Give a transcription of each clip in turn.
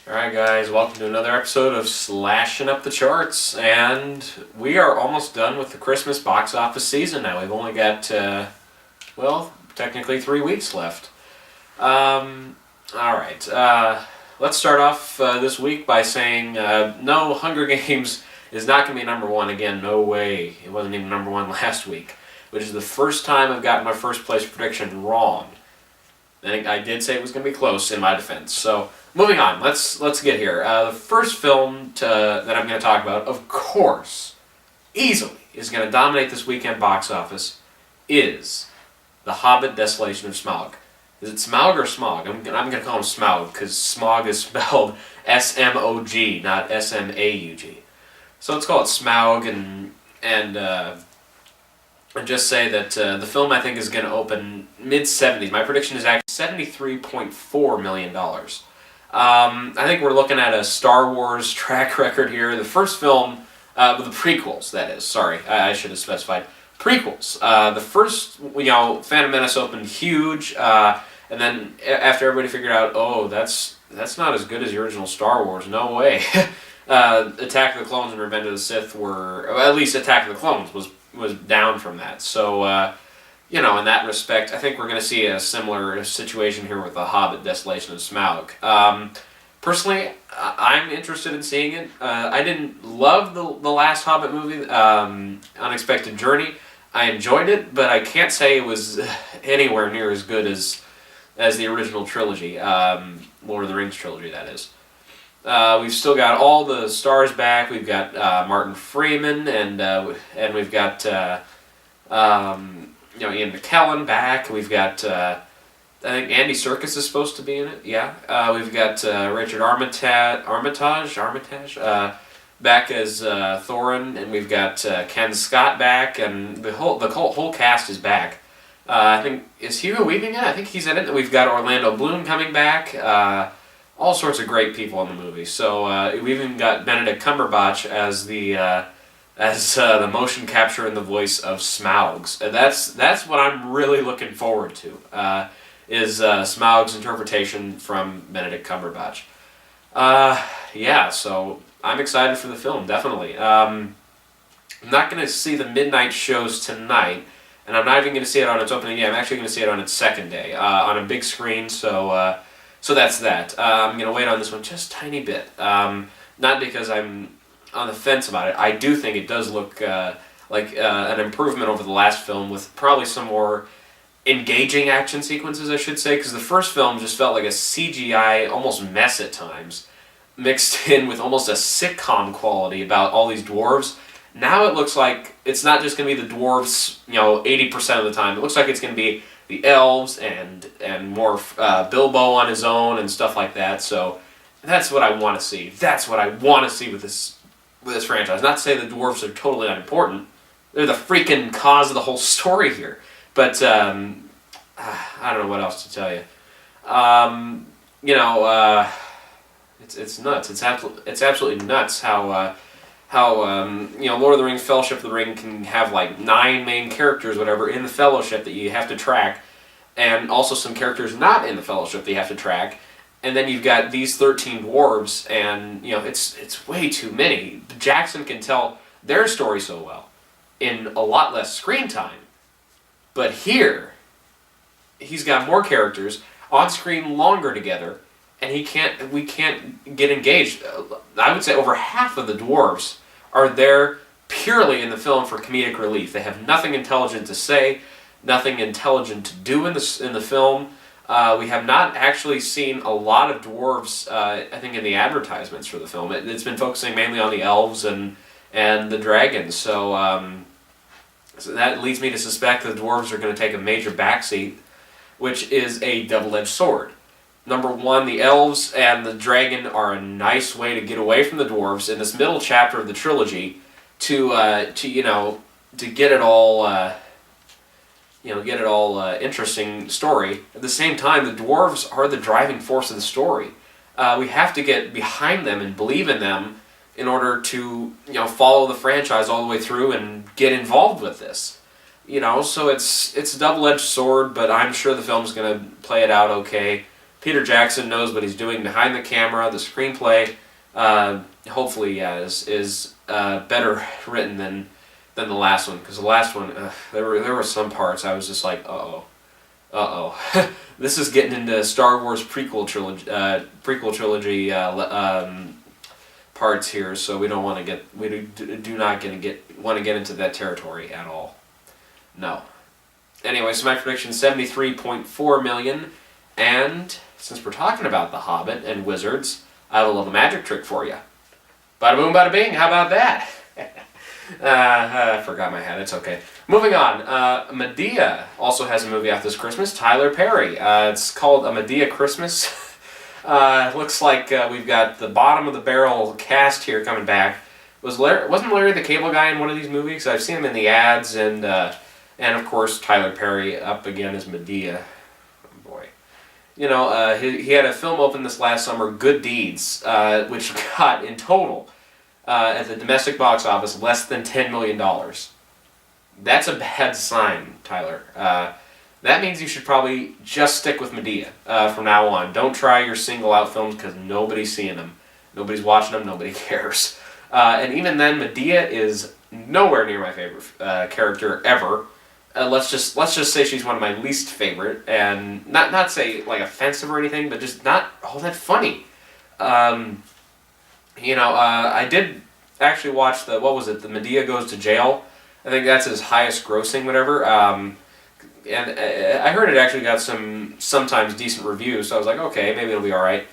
Alright guys, welcome to another episode of Slashing Up the Charts, and we are almost done with the Christmas box office season now. We've only got, technically 3 weeks left. Alright, let's start off this week by saying no, Hunger Games is not going to be number one again, no way. It wasn't even number one last week, which is the first time I've gotten my first place prediction wrong. I did say it was going to be close in my defense, so... Moving on, let's get here. The first film that I'm going to talk about, of course, easily, is going to dominate this weekend box office, is The Hobbit, Desolation of Smaug. Is it Smaug or Smaug? I'm going to call him Smaug, because Smaug is spelled S-M-O-G, not S-M-A-U-G. So let's call it Smaug, and just say that the film, I think, is going to open mid-70s. My prediction is actually $73.4 million. I think we're looking at a Star Wars track record here. The first film, the prequels, that is. Sorry, I should have specified. Prequels. The first, Phantom Menace opened huge, and then after everybody figured out, oh, that's not as good as the original Star Wars, no way. Attack of the Clones and Revenge of the Sith were, well, at least Attack of the Clones was down from that. So, in that respect, I think we're going to see a similar situation here with The Hobbit, Desolation of Smaug. Personally, I'm interested in seeing it. I didn't love the last Hobbit movie, Unexpected Journey. I enjoyed it, but I can't say it was anywhere near as good as the original trilogy, Lord of the Rings trilogy, that is. We've still got all the stars back. We've got Martin Freeman, and we've got... Ian McKellen back. We've got, I think Andy Serkis is supposed to be in it. Yeah. We've got Richard Armitage back as Thorin, and we've got Ken Scott back, and the whole cast is back. I think, is Hugo Weaving in it? I think he's in it. We've got Orlando Bloom coming back. All sorts of great people in the movie. So we've even got Benedict Cumberbatch as the motion capture and the voice of Smaug's. And that's what I'm really looking forward to, is Smaug's interpretation from Benedict Cumberbatch. So I'm excited for the film, definitely. I'm not going to see the midnight shows tonight, and I'm not even going to see it on its opening day. I'm actually going to see it on its second day, on a big screen, so that's that. I'm going to wait on this one just a tiny bit. Not because I'm on the fence about it. I do think it does look like an improvement over the last film, with probably some more engaging action sequences, I should say, because the first film just felt like a CGI almost mess at times, mixed in with almost a sitcom quality about all these dwarves. Now it looks like it's not just going to be the dwarves, 80% of the time. It looks like it's going to be the elves and more Bilbo on his own and stuff like that. So that's what I want to see. That's what I want to see with this franchise. Not to say the dwarves are totally unimportant. They're the freaking cause of the whole story here. But, I don't know what else to tell you. It's nuts. It's absolutely nuts how Lord of the Rings, Fellowship of the Ring can have like 9 main characters, whatever, in the Fellowship that you have to track, and also some characters not in the Fellowship that you have to track. And then you've got these 13 dwarves, and it's way too many. Jackson can tell their story so well in a lot less screen time. But here, he's got more characters on screen longer together, and we can't get engaged. I would say over half of the dwarves are there purely in the film for comedic relief. They have nothing intelligent to say, nothing intelligent to do in the film. We have not actually seen a lot of dwarves, I think, in the advertisements for the film. It's been focusing mainly on the elves and the dragons, so that leads me to suspect the dwarves are going to take a major backseat, which is a double-edged sword. Number one, the elves and the dragon are a nice way to get away from the dwarves in this middle chapter of the trilogy to get it all... interesting story. At the same time, the dwarves are the driving force of the story. We have to get behind them and believe in them in order to, follow the franchise all the way through and get involved with this. So it's a double-edged sword, but I'm sure the film's going to play it out okay. Peter Jackson knows what he's doing behind the camera. The screenplay, hopefully, is better written than the last one, because the last one, there were some parts I was just like, this is getting into Star Wars prequel trilogy parts here, so we don't want to do not want to get into that territory at all. No. Anyway, so my prediction is 73.4 million, and since we're talking about The Hobbit and wizards, I have a little magic trick for you. Bada boom, bada bing. How about that? I forgot my hat. It's okay. Moving on. Medea also has a movie out this Christmas. Tyler Perry. It's called A Medea Christmas. Looks like we've got the bottom of the barrel cast here coming back. Wasn't Larry the Cable Guy in one of these movies? I've seen him in the ads, and of course Tyler Perry up again as Medea. Oh boy. You know, he had a film open this last summer, Good Deeds, which got in total at the domestic box office less than $10 million. That's a bad sign, Tyler. That means you should probably just stick with Medea from now on. Don't try your single-out films because nobody's seeing them. Nobody's watching them. Nobody cares. And even then, Medea is nowhere near my favorite character ever. Let's just say she's one of my least favorite, and not say like offensive or anything, but just not all that funny. I did actually watch the Medea Goes to Jail. I think that's his highest grossing, whatever. And I heard it actually got some sometimes decent reviews, so I was like, okay, maybe it'll be alright.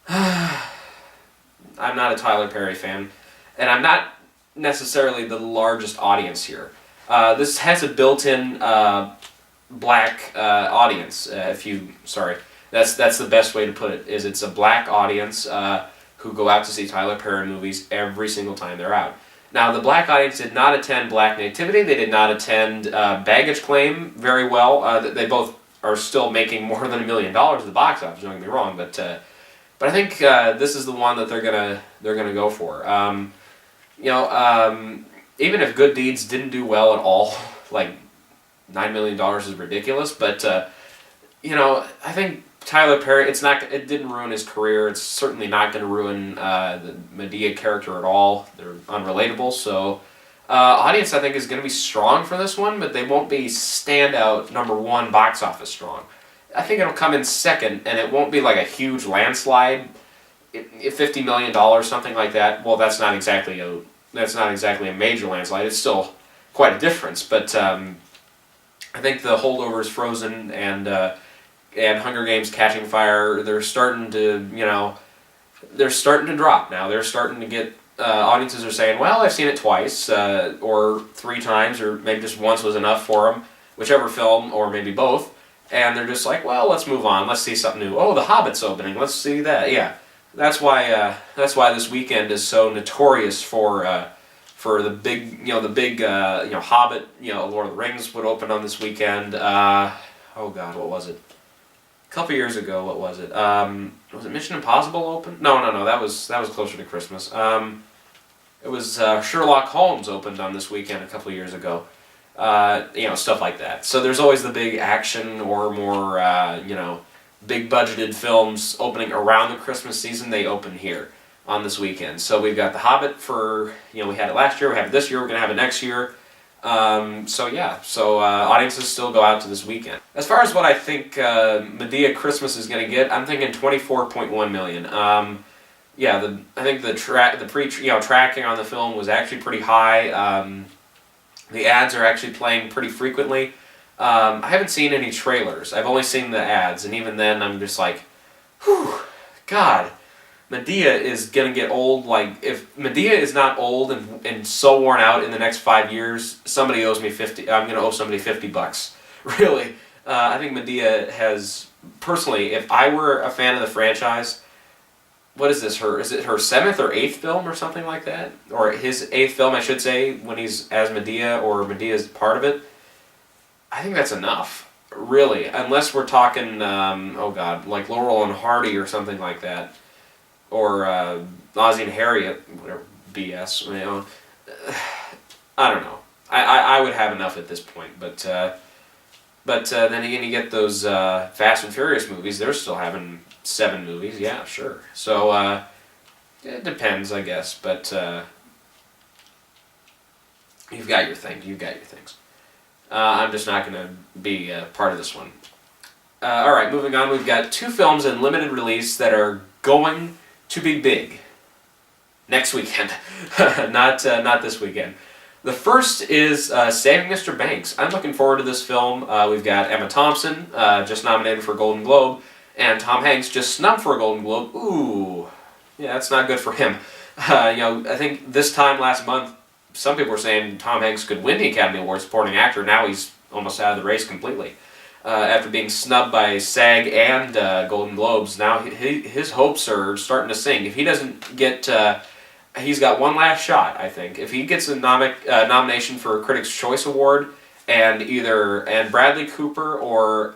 I'm not a Tyler Perry fan, and I'm not necessarily the largest audience here. This has a built-in black audience. That's the best way to put it. It's a black audience who go out to see Tyler Perry movies every single time they're out. Now, the black audience did not attend Black Nativity. They did not attend Baggage Claim very well. They both are still making more than $1 million at the box office. Don't get me wrong, but I think this is the one that they're gonna go for. Even if Good Deeds didn't do well at all, like $9 million is ridiculous. But I think Tyler Perry, it didn't ruin his career. It's certainly not going to ruin the Medea character at all. They're unrelatable. So audience, I think, is going to be strong for this one, but they won't be standout #1 box office strong. I think it'll come in second, and it won't be like a huge landslide. $50 million, something like that. Well, that's not exactly a major landslide. It's still quite a difference, but I think the holdovers Frozen and Hunger Games Catching Fire, they're starting to drop now. They're starting to get audiences are saying, well, I've seen it twice or 3 times, or maybe just once was enough for them, whichever film, or maybe both, and they're just like, well, let's move on. Let's see something new. Oh, The Hobbit's opening. Let's see that. Yeah. That's why this weekend is so notorious for the big Hobbit. Lord of the Rings would open on this weekend. Oh God, what was it? A couple years ago, what was it? Was it Mission Impossible open? No. That was closer to Christmas. It was Sherlock Holmes opened on this weekend a couple years ago. Stuff like that. So there's always the big action or more big budgeted films opening around the Christmas season. They open here on this weekend. So we've got The Hobbit for, we had it last year, we have it this year, we're going to have it next year. Audiences still go out to this weekend. As far as what I think Medea Christmas is going to get, I'm thinking 24.1 million. I think the tracking on the film was actually pretty high. The ads are actually playing pretty frequently. I haven't seen any trailers. I've only seen the ads, and even then I'm just like, whew, God, Medea is going to get old. Like, if Medea is not old and so worn out in the next 5 years, somebody owes me $50. I'm going to owe somebody $50. Really. I think Medea has, personally, if I were a fan of the franchise, what is this, is it her 7th or 8th film or something like that? Or his 8th film, I should say, when he's as Medea or Medea's part of it. I think that's enough, really, unless we're talking, like Laurel and Hardy or something like that, or Ozzie and Harriet, whatever, BS, I don't know. I would have enough at this point, but But then again, you get those Fast and Furious movies. They're still having 7 movies. Yeah, sure. So it depends, I guess. But you've got your thing. You've got your things. I'm just not going to be part of this one. All right, moving on. We've got 2 films in limited release that are going to be big next weekend, not this weekend. The first is Saving Mr. Banks. I'm looking forward to this film. We've got Emma Thompson, just nominated for a Golden Globe, and Tom Hanks just snubbed for a Golden Globe. Ooh, yeah, that's not good for him. I think this time last month, some people were saying Tom Hanks could win the Academy Award Supporting Actor. Now he's almost out of the race completely. After being snubbed by SAG and Golden Globes, now his hopes are starting to sink. If he doesn't get... he's got one last shot, I think. If he gets a nomination for a Critics' Choice Award, and Bradley Cooper or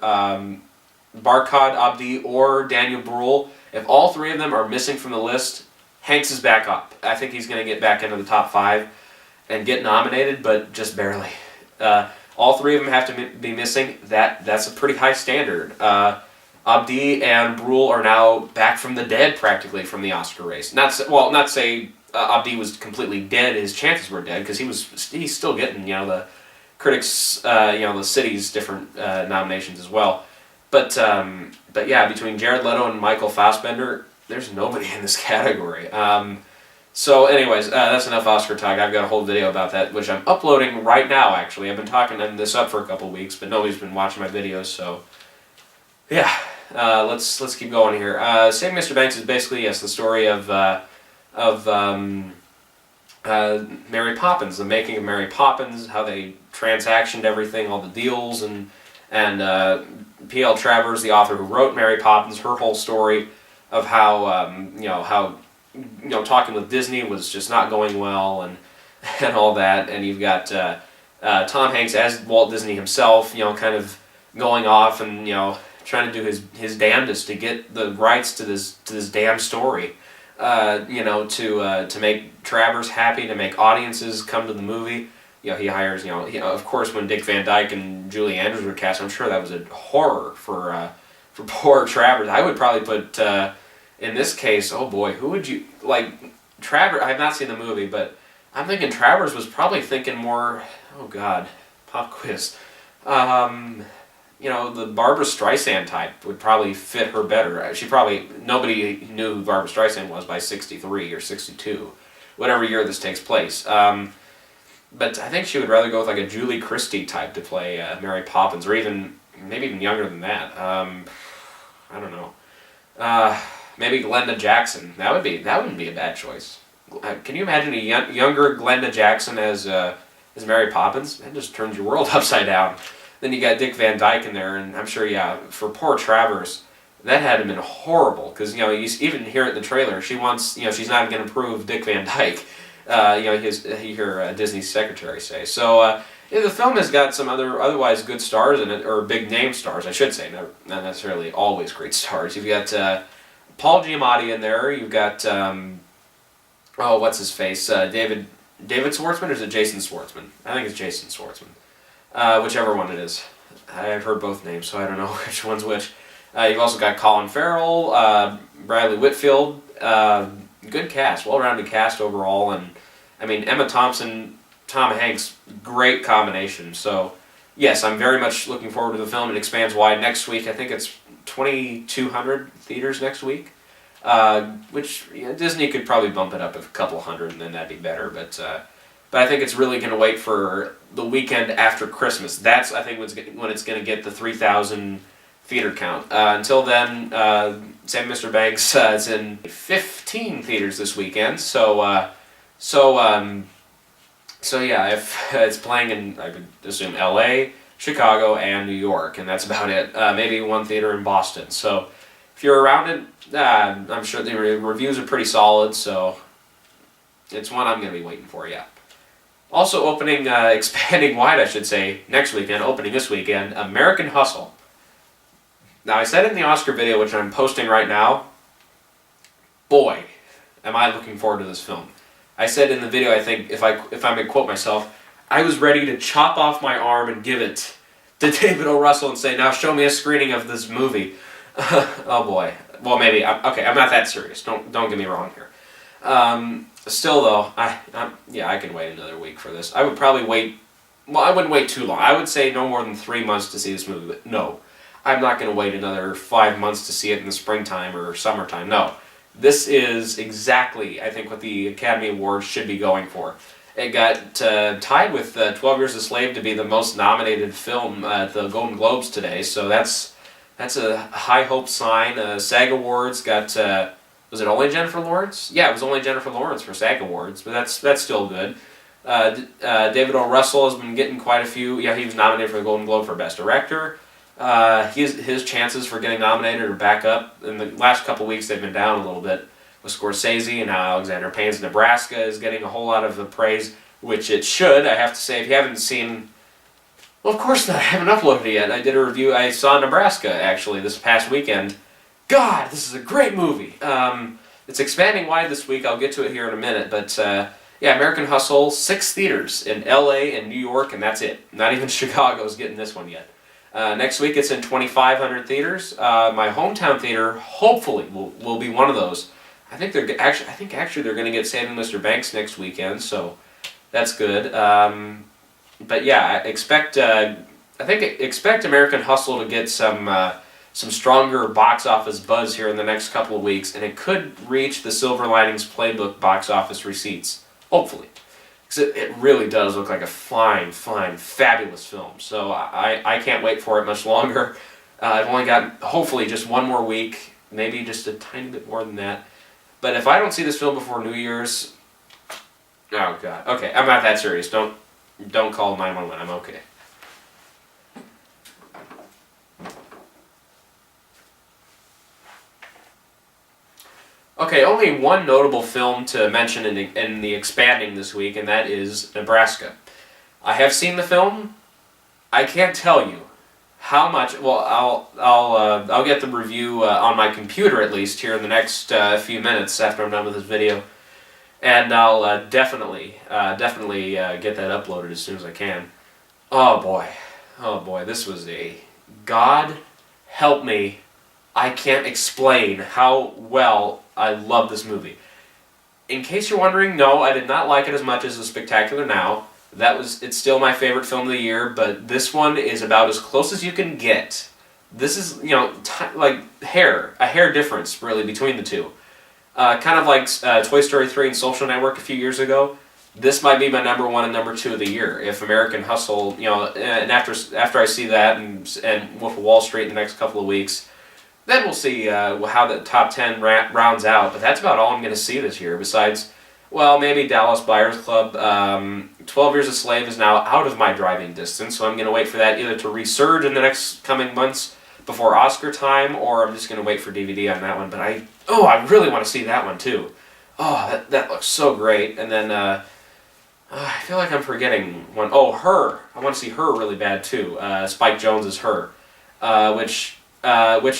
Barkhad Abdi or Daniel Bruhl, if all 3 of them are missing from the list, Hanks is back up. I think he's going to get back into the top 5 and get nominated, but just barely. All 3 of them have to be missing. That's a pretty high standard. Abdi and Bruhl are now back from the dead, practically, from the Oscar race. Not to say Abdi was completely dead. His chances were dead because he's still getting the critics, the city's different nominations as well. But yeah, between Jared Leto and Michael Fassbender, there's nobody in this category. So anyways, that's enough Oscar talk. I've got a whole video about that, which I'm uploading right now, actually. I've been talking this up for a couple weeks, but nobody's been watching my videos, so... yeah, let's keep going here. Saving Mr. Banks is basically, yes, the story of Mary Poppins, the making of Mary Poppins, how they transactioned everything, all the deals, and P.L. Travers, the author who wrote Mary Poppins, her whole story of how talking with Disney was just not going well, and all that. And you've got Tom Hanks as Walt Disney himself, kind of going off and trying to do his damnedest to get the rights to this damn story, to make Travers happy, to make audiences come to the movie. He hires, of course, when Dick Van Dyke and Julie Andrews were cast, I'm sure that was a horror for poor Travers. I would probably put, in this case, oh boy, who would you, Travers, I have not seen the movie, but I'm thinking Travers was probably thinking more, oh god, pop quiz, the Barbra Streisand type would probably fit her better. Nobody knew who Barbra Streisand was by 63 or 62, whatever year this takes place. But I think she would rather go with a Julie Christie type to play Mary Poppins, or maybe even younger than that. I don't know. Maybe Glenda Jackson. That wouldn't be a bad choice. Can you imagine a younger Glenda Jackson as Mary Poppins? That just turns your world upside down. Then you got Dick Van Dyke in there, and I'm sure, for poor Travers, that had been horrible, because, you even hear it in the trailer, she wants, she's not going to prove Dick Van Dyke, you hear Disney's secretary say. So, the film has got some otherwise good stars in it, or big name stars, I should say, not necessarily always great stars. You've got Paul Giamatti in there, you've got, what's his face, David Schwartzman, or is it Jason Schwartzman? I think it's Jason Schwartzman. Whichever one it is. I've heard both names, so I don't know which one's which. You've also got Colin Farrell, Bradley Whitfield. Good cast, well-rounded cast overall, and Emma Thompson, Tom Hanks, great combination. So, yes, I'm very much looking forward to the film. It expands wide next week. I think it's 2,200 theaters next week, which Disney could probably bump it up a couple hundred, and then that'd be better. But I think it's really going to wait for the weekend after Christmas. That's, I think, when it's going to get the 3,000 theater count. Until then, Saving Mr. Banks is in 15 theaters this weekend. So yeah, if it's playing in, I would assume, L.A., Chicago, and New York, and that's about it. Maybe one theater in Boston. So if you're around it, I'm sure the reviews are pretty solid, so it's one I'm going to be waiting for, yeah. Also expanding wide, I should say, next weekend, opening this weekend, American Hustle. Now, I said in the Oscar video, which I'm posting right now, boy, am I looking forward to this film. I said in the video, I think, if I may quote myself, I was ready to chop off my arm and give it to David O. Russell and say, now show me a screening of this movie. Oh boy. Well, maybe. Okay, I'm not that serious. Don't get me wrong here. Still though, I can wait another week for this. I would probably wait. Well, I wouldn't wait too long. I would say no more than 3 months to see this movie. But no, I'm not going to wait another 5 months to see it in the springtime or summertime. No, this is exactly, I think, what the Academy Awards should be going for. It got tied with 12 Years a Slave to be the most nominated film at the Golden Globes today. So that's a high hope sign. SAG Awards got. Was it only Jennifer Lawrence? Yeah, it was only Jennifer Lawrence for SAG Awards, but that's still good. David O. Russell has been getting quite a few. Yeah, he was nominated for the Golden Globe for Best Director. His chances for getting nominated are back up. In the last couple weeks, they've been down a little bit with Scorsese, and now Alexander Payne's Nebraska is getting a whole lot of the praise, which it should. I have to say, if you haven't seen... Well, of course not. I haven't uploaded it yet. I did a review. I saw Nebraska, actually, this past weekend. God, this is a great movie. It's expanding wide this week. I'll get to it here in a minute. But, yeah, American Hustle, 6 theaters in L.A. and New York, and that's it. Not even Chicago's getting this one yet. Next week, it's in 2,500 theaters. My hometown theater, hopefully, will be one of those. I think they're actually they're going to get Saving Mr. Banks next weekend, so that's good. But yeah, expect American Hustle to get some stronger box office buzz here in the next couple of weeks, and it could reach the Silver Linings Playbook box office receipts, hopefully, because it really does look like a fine, fabulous film. So I can't wait for it much longer. I've only got hopefully just one more week, maybe just a tiny bit more than that. But if I don't see this film before New Year's, oh god, okay, I'm not that serious. Don't call 911. I'm okay. Okay, only one notable film to mention in the expanding this week, and that is Nebraska. I have seen the film. I can't tell you how much. Well, I'll get the review on my computer at least here in the next few minutes after I'm done with this video, and I'll definitely get that uploaded as soon as I can. Oh boy, this was a God help me. I can't explain how well I love this movie. In case you're wondering, no, I did not like it as much as The Spectacular Now. It's still my favorite film of the year, but this one is about as close as you can get. This is, like a hair difference, really, between the two. Kind of like Toy Story 3 and Social Network a few years ago. This might be my number 1 and number 2 of the year. If American Hustle, and after I see that and Wolf of Wall Street in the next couple of weeks, then we'll see how the top 10 rounds out. But that's about all I'm going to see this year, besides, well, maybe Dallas Buyers Club. 12 Years a Slave is now out of my driving distance, so I'm going to wait for that either to resurge in the next coming months before Oscar time, or I'm just going to wait for DVD on that one. But I really want to see that one, too. Oh, that looks so great. And then, I feel like I'm forgetting one. Oh, Her. I want to see Her really bad, too. Spike Jonze's Her, which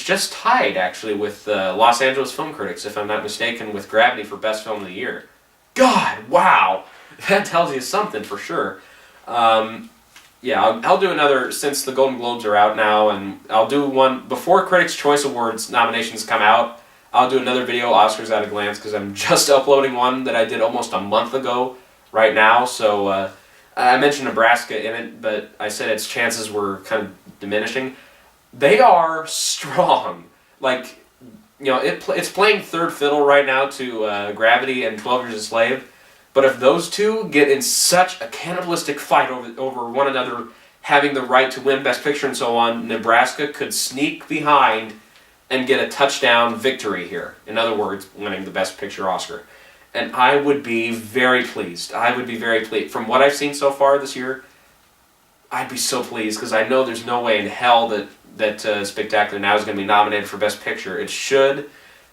just tied, actually, with Los Angeles Film Critics, if I'm not mistaken, with Gravity for Best Film of the Year. God, wow! That tells you something, for sure. Yeah, I'll do another, since the Golden Globes are out now, and I'll do one, before Critics' Choice Awards nominations come out, I'll do another video, Oscars at a Glance, because I'm just uploading one that I did almost a month ago right now, so I mentioned Nebraska in it, but I said its chances were kind of diminishing. They are strong. Like, it's playing third fiddle right now to Gravity and 12 Years a Slave. But if those two get in such a cannibalistic fight over one another, having the right to win Best Picture and so on, Nebraska could sneak behind and get a touchdown victory here. In other words, winning the Best Picture Oscar. And I would be very pleased. From what I've seen so far this year, I'd be so pleased, because I know there's no way in hell that Spectacular Now is going to be nominated for Best Picture. It should.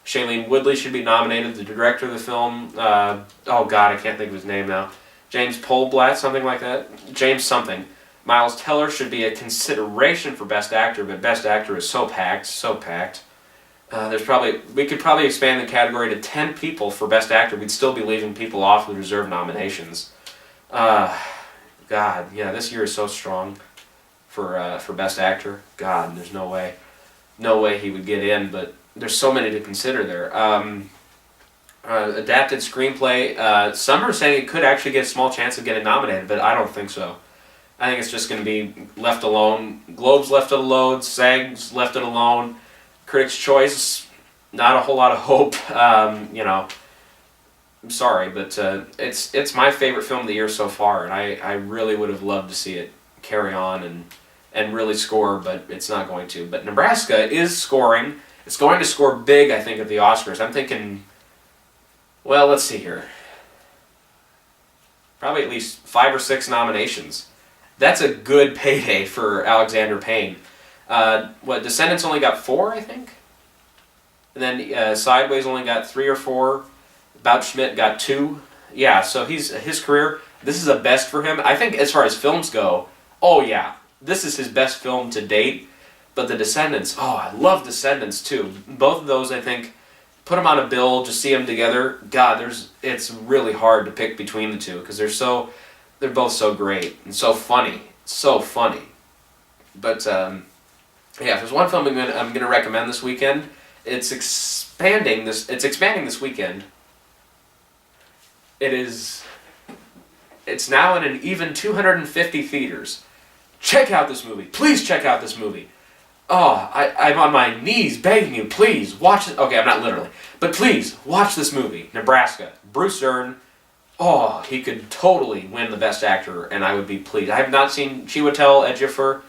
Shailene Woodley should be nominated, the director of the film. Oh God, I can't think of his name now. James Polblatt, something like that. James something. Miles Teller should be a consideration for Best Actor, but Best Actor is so packed. We could probably expand the category to 10 people for Best Actor. We'd still be leaving people off with reserved nominations. God, yeah, this year is so strong. for Best Actor. God, there's no way he would get in. But there's so many to consider there. Adapted screenplay. Some are saying it could actually get a small chance of getting nominated, but I don't think so. I think it's just going to be left alone. Globes left it alone. SAG's left it alone. Critics' Choice, not a whole lot of hope. I'm sorry, but it's my favorite film of the year so far, and I really would have loved to see it carry on and really score, but it's not going to. But Nebraska is scoring. It's going to score big, I think, at the Oscars. I'm thinking, well, let's see here. Probably at least 5 or 6 nominations. That's a good payday for Alexander Payne. Descendants only got 4, I think? And then Sideways only got 3 or 4. About Schmidt got 2. Yeah, so his career, this is a best for him. I think as far as films go, oh yeah, this is his best film to date. But The Descendants, oh, I love Descendants too. Both of those, I think, put them on a bill, just see them together. God, it's really hard to pick between the two because they're both so great and so funny. But yeah, if there's one film I'm gonna recommend this weekend, it's expanding this weekend. It's now in an even 250 theaters. Check out this movie. Please check out this movie. Oh, I'm on my knees begging you, please watch it. Okay, I'm not literally, but please watch this movie, Nebraska. Bruce Dern. Oh, he could totally win the Best Actor, and I would be pleased. I have not seen Chiwetel Ejiofor.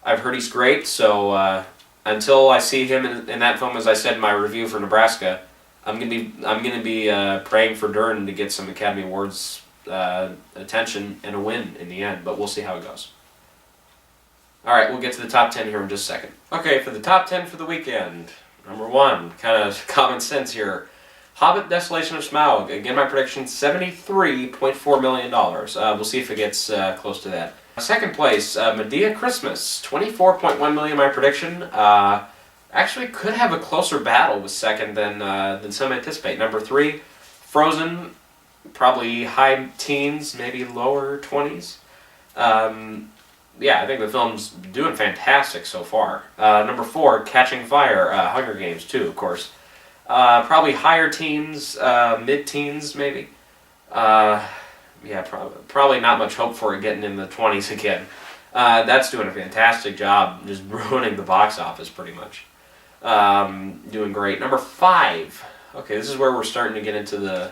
I've heard he's great, so until I see him in that film, as I said in my review for Nebraska, I'm gonna be praying for Dern to get some Academy Awards attention and a win in the end. But we'll see how it goes. All right, we'll get to the top 10 here in just a second. Okay, for the top 10 for the weekend, number 1, kind of common sense here. Hobbit, Desolation of Smaug. Again, my prediction, $73.4 million. We'll see if it gets close to that. Second place, Medea Christmas, $24.1 million, my prediction. Actually could have a closer battle with second than some anticipate. Number 3, Frozen, probably high teens, maybe lower 20s. Yeah, I think the film's doing fantastic so far. Number 4, Catching Fire, Hunger Games 2, of course. Probably higher teens, mid-teens maybe. Yeah, probably not much hope for it getting in the 20s again. That's doing a fantastic job, just ruining the box office pretty much. Doing great. Number 5. Okay, this is where we're starting to get into the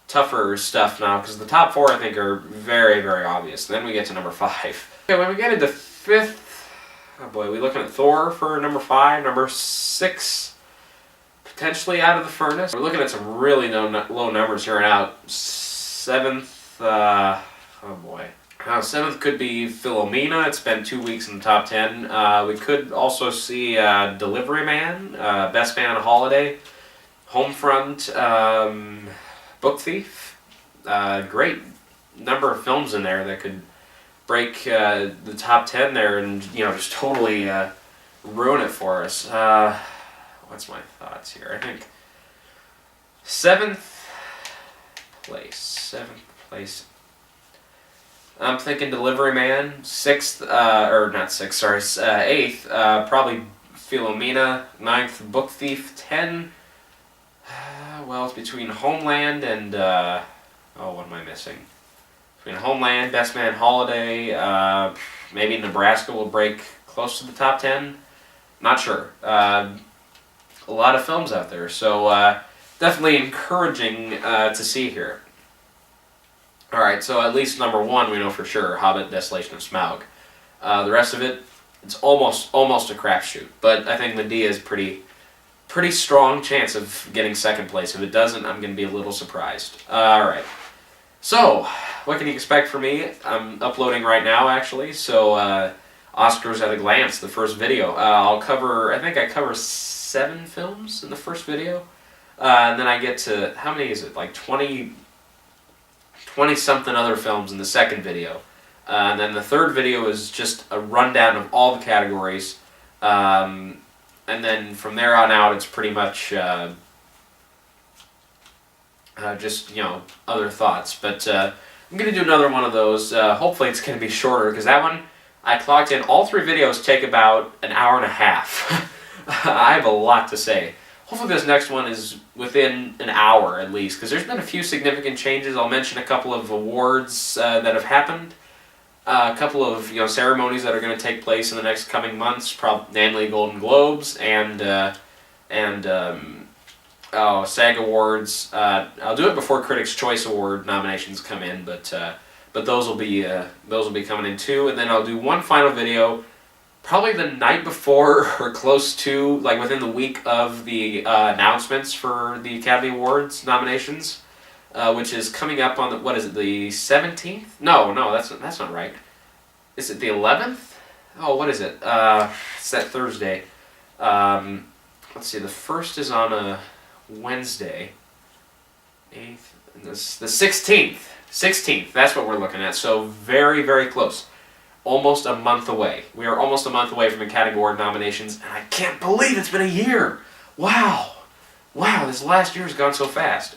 tougher stuff now, because the top 4 I think are very, very obvious. Then we get to number 5. Okay, when we get into 5th, oh boy, we looking at Thor for number 5, number 6, potentially Out of the Furnace. We're looking at some really low numbers here and out. 7th, oh boy. 7th could be Philomena. It's been 2 weeks in the top 10. We could also see Delivery Man, Best Man on Holiday, Homefront, Book Thief. Great number of films in there that could break the top 10 there and just totally ruin it for us. What's my thoughts here? I think 7th place. I'm thinking Delivery Man. 6th, or not 6th, sorry, 8th, probably Philomena. 9th, Book Thief. 10, well, it's between Homeland and, what am I missing? Between Homeland, Best Man Holiday, maybe Nebraska will break close to the top 10. Not sure. A lot of films out there, so definitely encouraging to see here. Alright, so at least number 1 we know for sure, Hobbit, Desolation of Smaug. The rest of it, it's almost a crapshoot, but I think Medea is pretty strong chance of getting second place. If it doesn't, I'm going to be a little surprised. Alright, so what can you expect from me? I'm uploading right now, actually, so Oscars at a glance, the first video. I think I cover 7 films in the first video, and then I get to, how many is it, like 20-something other films in the second video. And then the third video is just a rundown of all the categories. And then from there on out, it's pretty much just, other thoughts. But I'm going to do another one of those. Hopefully it's going to be shorter, because that one, I clocked in. All 3 videos take about an hour and a half. I have a lot to say. Hopefully this next one is within an hour at least, because there's been a few significant changes. I'll mention a couple of awards that have happened, a couple of ceremonies that are going to take place in the next coming months, namely Golden Globes and SAG Awards. I'll do it before Critics' Choice Award nominations come in, but those will be coming in too. And then I'll do one final video, probably the night before or close to, like within the week of the announcements for the Academy Awards nominations, which is coming up on the 17th? No, that's not right. Is it the 11th? Oh, what is it? It's that Thursday. Let's see. The first is on a Wednesday. 8th. And the 16th. 16th. That's what we're looking at. So very, very close. Almost a month away. We are almost a month away from Academy Award nominations, and I can't believe it's been a year. Wow, this last year has gone so fast.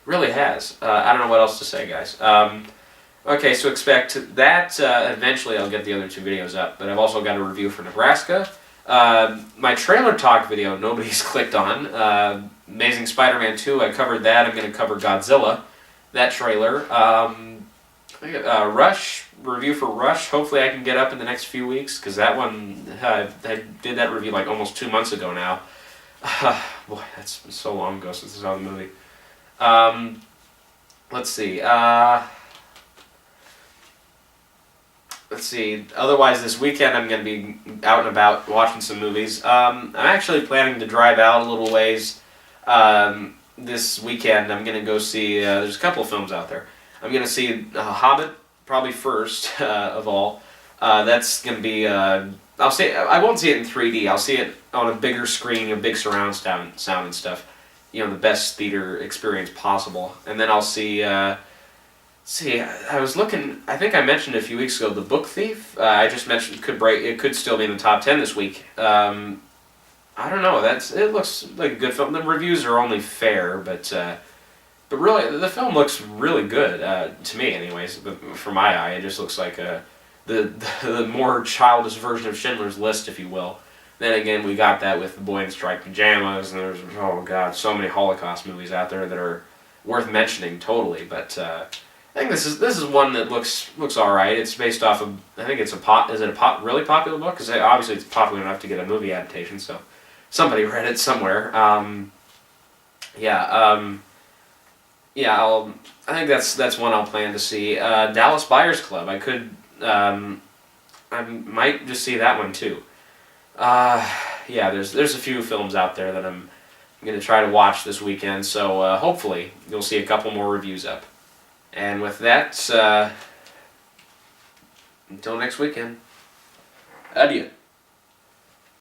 Really has. I don't know what else to say, guys. Okay, so expect that. Eventually I'll get the other 2 videos up, but I've also got a review for Nebraska. My trailer talk video nobody's clicked on. Amazing Spider-Man 2, I covered that. I'm going to cover Godzilla, that trailer. Rush, review for Rush, hopefully I can get up in the next few weeks, because that one, I did that review like almost 2 months ago now. Boy, that's so long ago since I saw the movie. Let's see. Otherwise, this weekend I'm going to be out and about watching some movies. I'm actually planning to drive out a little ways this weekend. I'm going to go see, there's a couple of films out there. I'm going to see Hobbit, probably first of all. That's going to be, I won't see it in 3D. I'll see it on a bigger screen, a big surround sound and stuff. The best theater experience possible. And then I'll see, I was looking, I think I mentioned a few weeks ago, The Book Thief. I just mentioned it could still be in the top 10 this week. I don't know, it looks like a good film. The reviews are only fair, but really, the film looks really good, to me anyways, for my eye. It just looks like the more childish version of Schindler's List, if you will. Then again, we got that with The Boy in Striped Pajamas, and there's, oh god, so many Holocaust movies out there that are worth mentioning totally, but I think this is one that looks alright. It's based off of, I think it's really popular book? Because obviously it's popular enough to get a movie adaptation, so somebody read it somewhere. I think that's one I'll plan to see. Dallas Buyers Club. I might just see that one too. There's a few films out there that I'm going to try to watch this weekend, so hopefully you'll see a couple more reviews up. And with that, until next weekend, adieu.